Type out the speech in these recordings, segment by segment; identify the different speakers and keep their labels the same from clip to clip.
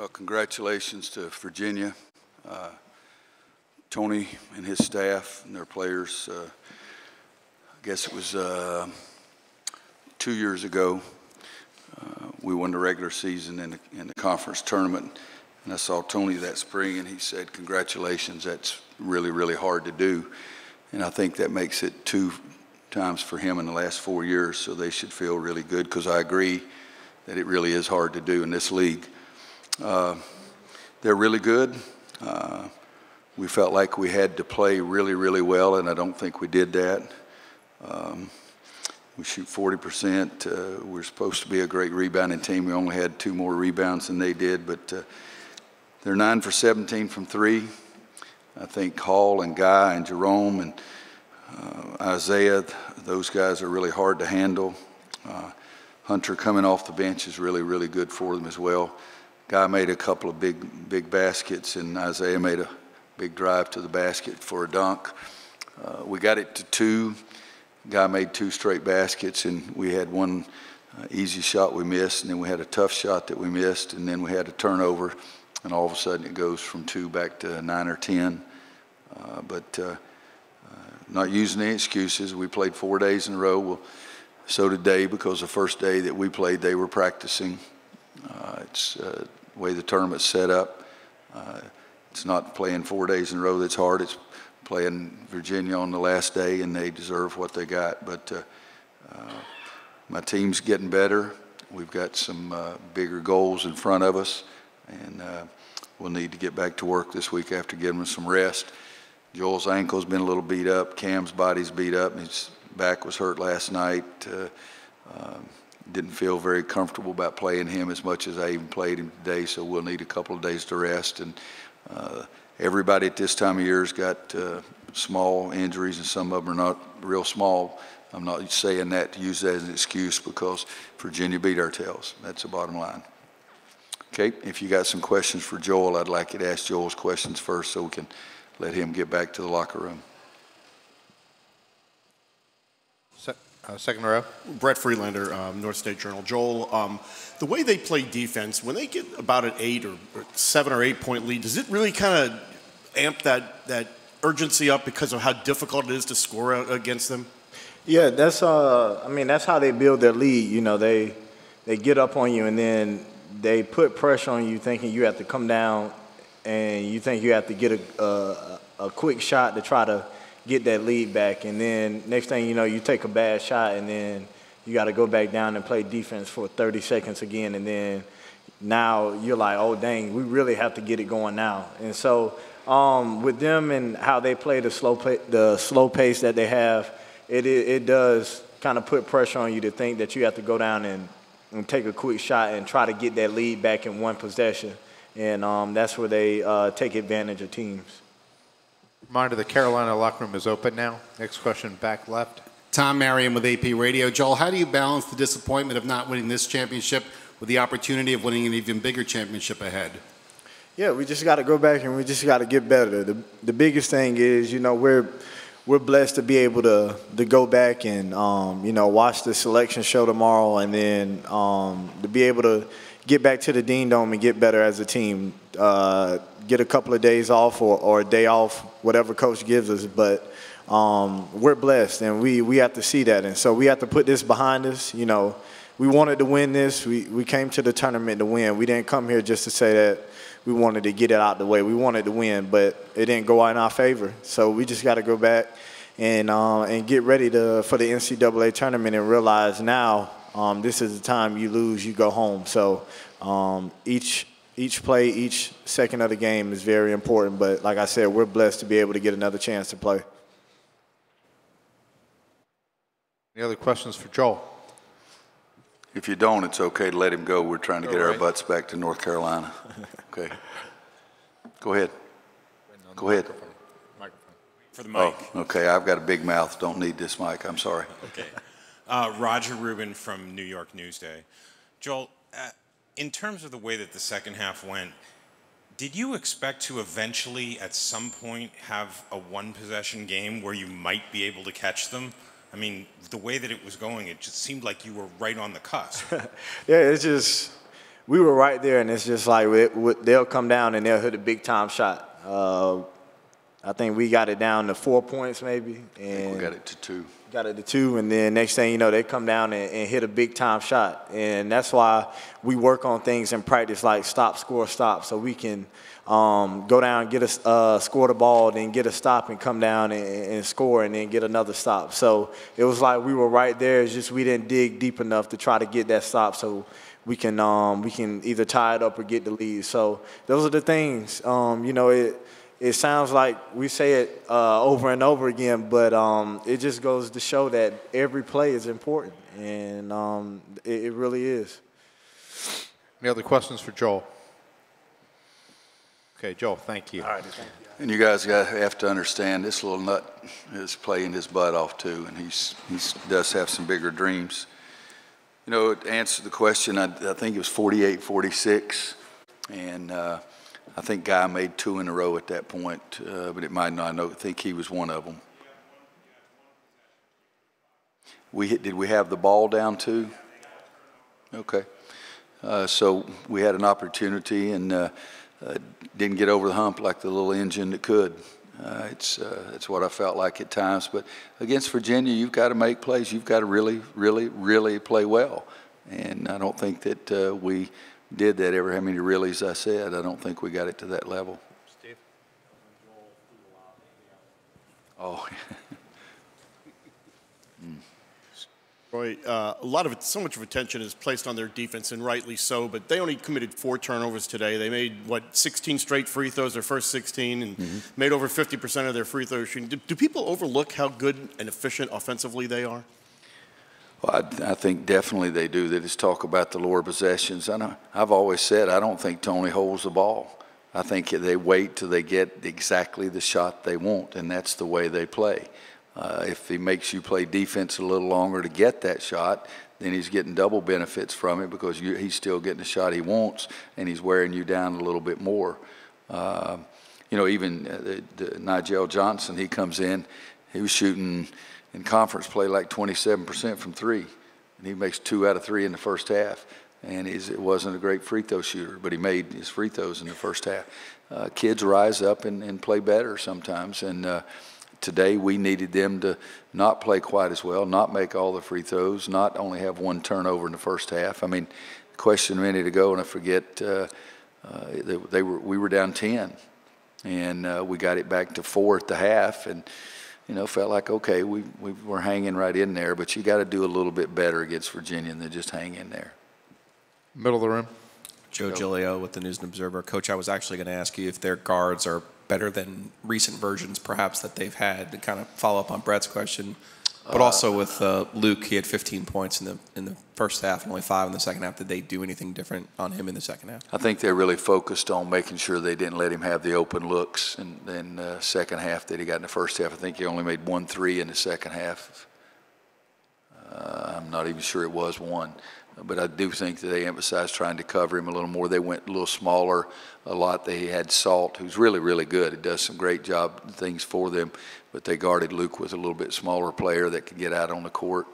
Speaker 1: Well, congratulations to Virginia, Tony and his staff and their players. I guess it was 2 years ago. We won the regular season in the conference tournament, and I saw Tony that spring, and he said, "Congratulations, that's really, really hard to do." And I think that makes it 2 times for him in the last 4 years, so they should feel really good, because I agree that it really is hard to do in this league. They're really good. We felt like we had to play really, really well, and I don't think we did that. We shoot 40%. We're supposed to be a great rebounding team. We only had 2 more rebounds than they did, but they're 9 for 17 from 3. I think Hall and Guy and Jerome and Isaiah, those guys are really hard to handle. Hunter coming off the bench is really, really good for them as well. Guy made a couple of big baskets, and Isaiah made a big drive to the basket for a dunk. We got it to 2. Guy made 2 straight baskets, and we had 1 easy shot we missed, and then we had a tough shot that we missed, and then we had a turnover, and all of a sudden it goes from 2 back to 9 or 10. Not using any excuses. We played 4 days in a row. Well, so did they, because the first day that we played, they were practicing. It's the way the tournament's set up. It's not playing 4 days in a row that's hard. It's playing Virginia on the last day, and they deserve what they got. But my team's getting better. We've got some bigger goals in front of us, and we'll need to get back to work this week after giving them some rest. Joel's ankle's been a little beat up. Cam's body's beat up. His back was hurt last night. Didn't feel very comfortable about playing him as much as I even played him today, so we'll need a couple of days to rest. And everybody at this time of year has got small injuries, and some of them are not real small. I'm not saying that to use that as an excuse, because Virginia beat our tails. That's the bottom line. Okay, if you got some questions for Joel, I'd like you to ask Joel's questions first so we can let him get back to the locker room.
Speaker 2: Second row.
Speaker 3: Brett Freelander, North State Journal. Joel, the way they play defense, when they get about an 8 or 7 or 8 point lead, does it really kind of amp that urgency up because of how difficult it is to score against them?
Speaker 4: Yeah, that's I mean, that's how they build their lead. You know, they get up on you, and then they put pressure on you, thinking you have to come down, and you think you have to get a quick shot to try to get that lead back, and then next thing you know, you take a bad shot, and then you got to go back down and play defense for 30 seconds again, and then now you're like, oh dang, we really have to get it going now. And so with them and how they play the slow pace that they have, it does kind of put pressure on you to think that you have to go down and take a quick shot and try to get that lead back in 1 possession, and that's where they take advantage of teams.
Speaker 2: Reminder, the Carolina locker room is open now. Next question, back left.
Speaker 5: Tom Marion with AP Radio. Joel, how do you balance the disappointment of not winning this championship with the opportunity of winning an even bigger championship ahead?
Speaker 4: Yeah, we just got to go back and we just got to get better. The biggest thing is, you know, we're blessed to be able to go back and, you know, watch the selection show tomorrow, and then to be able to get back to the Dean Dome and get better as a team. Get a couple of days off or a day off, whatever coach gives us. But we're blessed, and we have to see that. And so we have to put this behind us. You know, we wanted to win this. We came to the tournament to win. We didn't come here just to say that we wanted to get it out the way. We wanted to win, but it didn't go in our favor. So we just got to go back and get ready for the NCAA tournament and realize now this is the time you lose, you go home. So each play, each second of the game is very important. But like I said, we're blessed to be able to get another chance to play.
Speaker 2: Any other questions for Joel?
Speaker 1: If you don't, it's okay to let him go. We're trying to get our butts back to North Carolina. Okay. Go ahead. Go ahead.
Speaker 6: Microphone. For the mic.
Speaker 1: Oh, okay. I've got a big mouth. Don't need this mic. I'm sorry.
Speaker 6: Okay. Roger Rubin from New York Newsday. Joel, in terms of the way that the second half went, did you expect to eventually, at some point, have a one-possession game where you might be able to catch them? I mean, the way that it was going, it just seemed like you were right on the cusp.
Speaker 4: Yeah, it's just we were right there, and it's just like they'll come down and they'll hit a big-time shot. I think we got it down to 4 points maybe. And
Speaker 1: I think we got it to 2.
Speaker 4: Got it to 2, and then next thing you know, they come down and hit a big-time shot. And that's why we work on things in practice like stop, score, stop, so we can go down, get score the ball, then get a stop and come down and score and then get another stop. So it was like we were right there. It's just we didn't dig deep enough to try to get that stop so we can either tie it up or get the lead. So those are the things. You know, it sounds like we say it over and over again, but it just goes to show that every play is important, and it really is.
Speaker 2: Any other questions for Joel? Okay, Joel, thank you.
Speaker 4: All right, thank you.
Speaker 1: And you guys have to understand, this little nut is playing his butt off too, and he does have some bigger dreams. You know, to answer the question, I think it was 48-46, and I think Guy made 2 in a row at that point, but it might not. I think he was one of them. Did we have the ball down too? Okay. So we had an opportunity and didn't get over the hump like the little engine that could. It's what I felt like at times. But against Virginia, you've got to make plays. You've got to really, really, really play well. And I don't think that we did that ever. How many reallys I said? I don't think we got it to that level.
Speaker 2: Steve?
Speaker 1: Oh.
Speaker 3: Roy, so much of attention is placed on their defense, and rightly so, but they only committed 4 turnovers today. They made, 16 straight free throws, their first 16, and made over 50% of their free throws shooting. Do people overlook how good and efficient offensively they are?
Speaker 1: Well, I think definitely they do. They just talk about the lower possessions. I've always said I don't think Tony holds the ball. I think they wait till they get exactly the shot they want, and that's the way they play. If he makes you play defense a little longer to get that shot, then he's getting double benefits from it because he's still getting the shot he wants, and he's wearing you down a little bit more. You know, even Nigel Johnson, he comes in, he was shooting in conference play like 27% from 3, and he makes 2 out of 3 in the first half. And it wasn't a great free throw shooter, but he made his free throws in the first half. Kids rise up and play better sometimes, and today we needed them to not play quite as well, not make all the free throws, not only have 1 turnover in the first half. I mean, the question a minute ago, and I forget, we were down 10, and we got it back to 4 at the half, and you know, felt like, okay, we were hanging right in there, but you got to do a little bit better against Virginia than just hang in there.
Speaker 2: Middle of the room.
Speaker 7: Joe Giglio with the News and Observer. Coach, I was actually going to ask you if their guards are better than recent versions, perhaps, that they've had, to kind of follow up on Brett's question. But also with Luke, he had 15 points in the first half and only 5 in the second half. Did they do anything different on him in the second half?
Speaker 1: I think they really focused on making sure they didn't let him have the open looks. And then second half that he got in the first half, I think he only made 1 3 in the second half. I'm not even sure it was 1. But I do think that they emphasized trying to cover him a little more. They went a little smaller a lot. They had Salt, who's really, really good. He does some great job things for them. But they guarded Luke with a little bit smaller player that could get out on the court.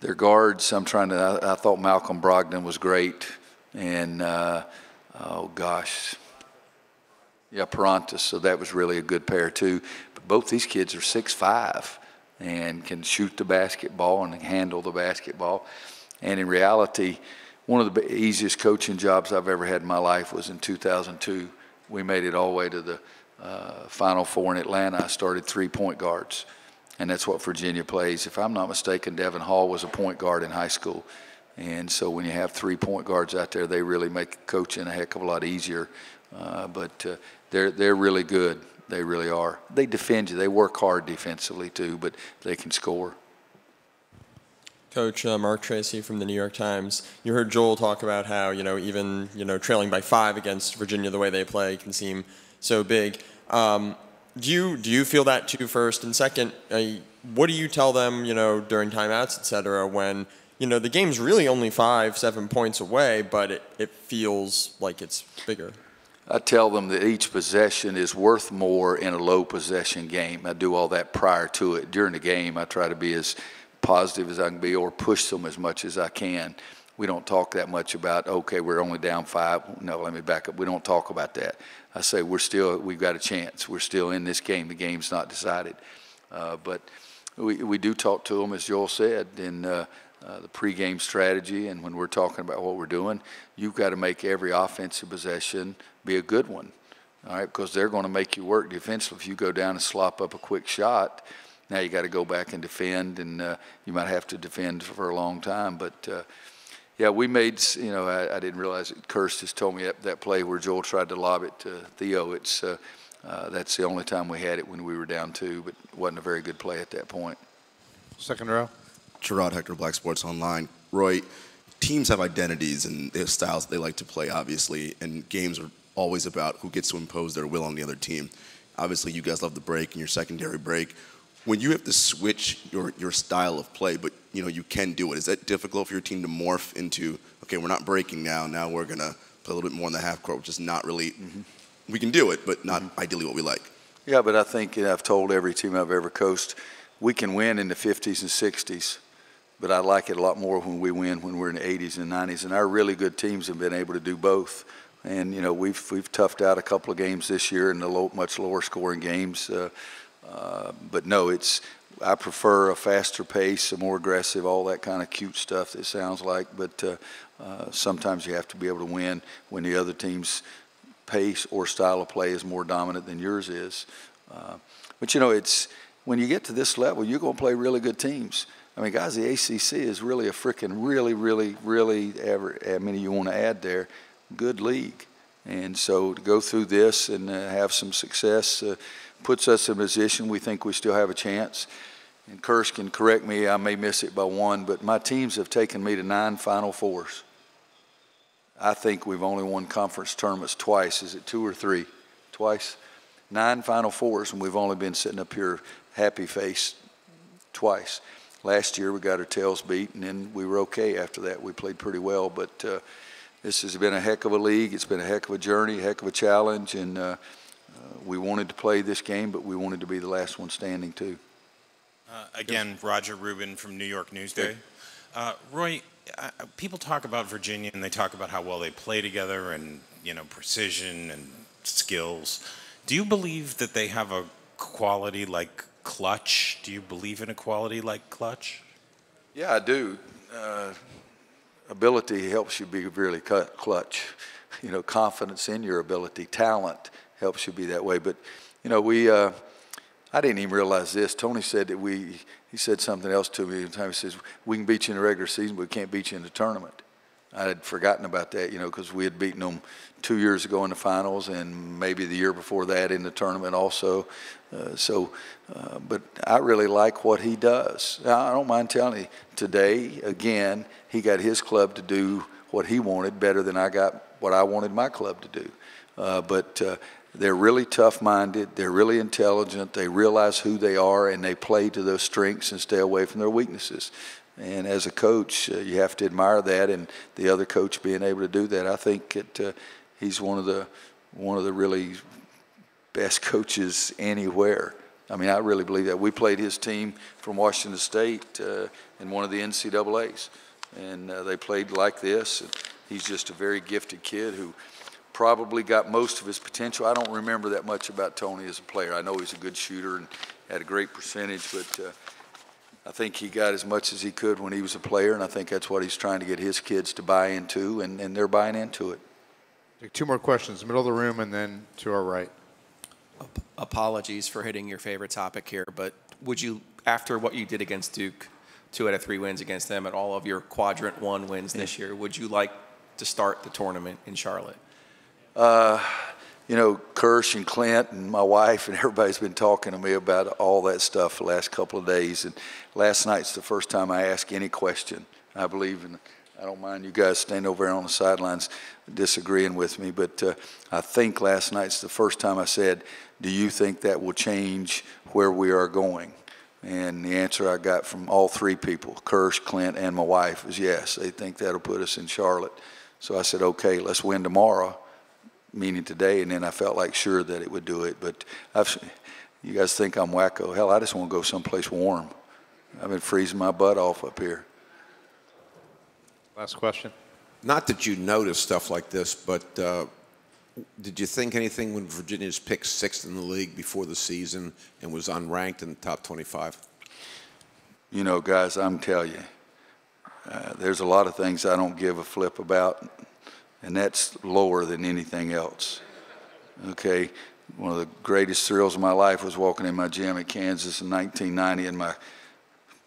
Speaker 1: Their guards, I thought Malcolm Brogdon was great. And, oh, gosh. Yeah, Parantis. So that was really a good pair, too. But both these kids are 6'5". And can shoot the basketball and handle the basketball. And in reality, one of the easiest coaching jobs I've ever had in my life was in 2002. We made it all the way to the Final Four in Atlanta. I started 3 point guards, and that's what Virginia plays. If I'm not mistaken, Devin Hall was a point guard in high school. And so when you have 3 point guards out there, they really make coaching a heck of a lot easier. But they're really good. They really are. They defend you. They work hard defensively too, but they can score.
Speaker 8: Coach, Mark Tracy from the New York Times. You heard Joel talk about how, even, trailing by 5 against Virginia, the way they play can seem so big. Do you feel that too, first? And second, what do you tell them, during timeouts, et cetera, when, the game's really only 5-7 points away, but it feels like it's bigger?
Speaker 1: I tell them that each possession is worth more in a low possession game. I do all that prior to it. During the game, I try to be as positive as I can be or push them as much as I can. we don't talk that much about, okay, we're only down 5. No, let me back up. We don't talk about that. I say we've got a chance. We're still in this game. The game's not decided. But we do talk to them, as Joel said, in the pregame strategy, and when we're talking about what we're doing, you've got to make every offensive possession be a good one, all right, because they're going to make you work defensively. If you go down and slop up a quick shot, now you got to go back and defend, and you might have to defend for a long time. But yeah, we made, I didn't realize it. Kirst just told me that play where Joel tried to lob it to Theo. That's the only time we had it, when we were down 2, but it wasn't a very good play at that point.
Speaker 2: Second row.
Speaker 9: Gerard Hector, Black Sports Online. Roy, teams have identities and their styles they like to play, obviously, and games are always about who gets to impose their will on the other team. Obviously, you guys love the break and your secondary break. When you have to switch your style of play, but you can do it, is that difficult for your team to morph into, okay, we're not breaking now we're going to play a little bit more in the half court, which is not really, we can do it, but not ideally what we like?
Speaker 1: Yeah, but I think I've told every team I've ever coached, we can win in the 50s and 60s, but I like it a lot more when we win when we're in the 80s and 90s. And our really good teams have been able to do both. And we've toughed out a couple of games this year in the much lower scoring games. But no, I prefer a faster pace, a more aggressive, all that kind of cute stuff that sounds like. But sometimes you have to be able to win when the other team's pace or style of play is more dominant than yours is. But it's when you get to this level, you're going to play really good teams. I mean, guys, the ACC is really a freaking really, how many you want to add there, good league. And so to go through this and have some success puts us in a position we think we still have a chance. And Kirsch can correct me, I may miss it by 1, but my teams have taken me to 9 Final Fours. I think we've only won conference tournaments twice. Is it 2 or 3? Twice? 9 Final Fours, and we've only been sitting up here happy-faced twice. Last year we got our tails beat, and then we were okay after that. We played pretty well, but this has been a heck of a league. It's been a heck of a journey, a heck of a challenge, and we wanted to play this game, but we wanted to be the last one standing too.
Speaker 6: Again, Roger Rubin from New York Newsday. Roy, people talk about Virginia, and they talk about how well they play together and, precision and skills. Do you believe that they have a quality like clutch? Do you believe in a quality like clutch?
Speaker 1: Yeah, I do. Ability helps you be really clutch. Confidence in your ability, talent helps you be that way. But, I didn't even realize this. Tony said that he said something else to me. He says, we can beat you in the regular season, but we can't beat you in the tournament. I had forgotten about that, because we had beaten them 2 years ago in the finals and maybe the year before that in the tournament also. But I really like what he does. I don't mind telling you, today, again, he got his club to do what he wanted better than I got what I wanted my club to do. But they're really tough-minded. They're really intelligent. They realize who they are, and they play to those strengths and stay away from their weaknesses. And as a coach, you have to admire that, and the other coach being able to do that. I think that he's one of the really best coaches anywhere. I mean, I really believe that. We played his team from Washington State in one of the NCAAs, and they played like this. And he's just a very gifted kid who probably got most of his potential. I don't remember that much about Tony as a player. I know he's a good shooter and had a great percentage, but I think he got as much as he could when he was a player, and I think that's what he's trying to get his kids to buy into, and they're buying into it.
Speaker 2: Take 2 more questions, middle of the room and then to our right.
Speaker 7: Apologies for hitting your favorite topic here, but would you, after what you did against Duke, 2 out of 3 wins against them, and all of your quadrant 1 wins this year, would you like to start the tournament in Charlotte?
Speaker 1: Kirsch and Clint and my wife and everybody's been talking to me about all that stuff the last couple of days. And last night's the first time I asked any question. I believe in. I don't mind you guys staying over there on the sidelines disagreeing with me, but I think last night's the first time I said, do you think that will change where we are going? And the answer I got from all 3 people, Kirsch, Clint, and my wife, was yes. They think that'll put us in Charlotte. So I said, okay, let's win tomorrow, meaning today, and then I felt like sure that it would do it. But you guys think I'm wacko. Hell, I just want to go someplace warm. I've been freezing my butt off up here.
Speaker 2: Last question.
Speaker 10: Not that you noticed stuff like this, but did you think anything when Virginia's picked 6th in the league before the season and was unranked in the top 25?
Speaker 1: You know, guys, I'm telling you, there's a lot of things I don't give a flip about, and that's lower than anything else. Okay? One of the greatest thrills of my life was walking in my gym at Kansas in 1990, and my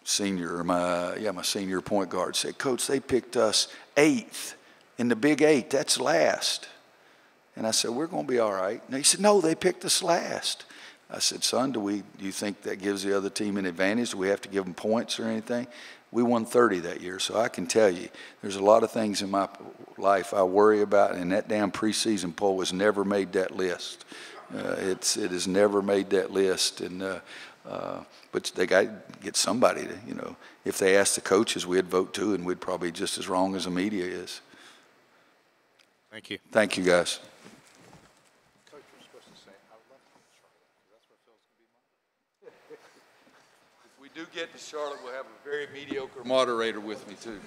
Speaker 1: senior point guard said, "Coach, they picked us 8th in the Big 8. That's last." And I said, "We're going to be all right." And he said, "No, they picked us last." I said, "Son, do you think that gives the other team an advantage? Do we have to give them points or anything?" We won 30 that year, so I can tell you, there's a lot of things in my life I worry about, and that damn preseason poll has never made that list. It has never made that list, but they got to get somebody to, you know. If they asked the coaches, we'd vote too, and we'd probably be just as wrong as the media is.
Speaker 2: Thank you.
Speaker 1: Thank you, guys. If we do get to Charlotte, we'll have a very mediocre moderator with me too.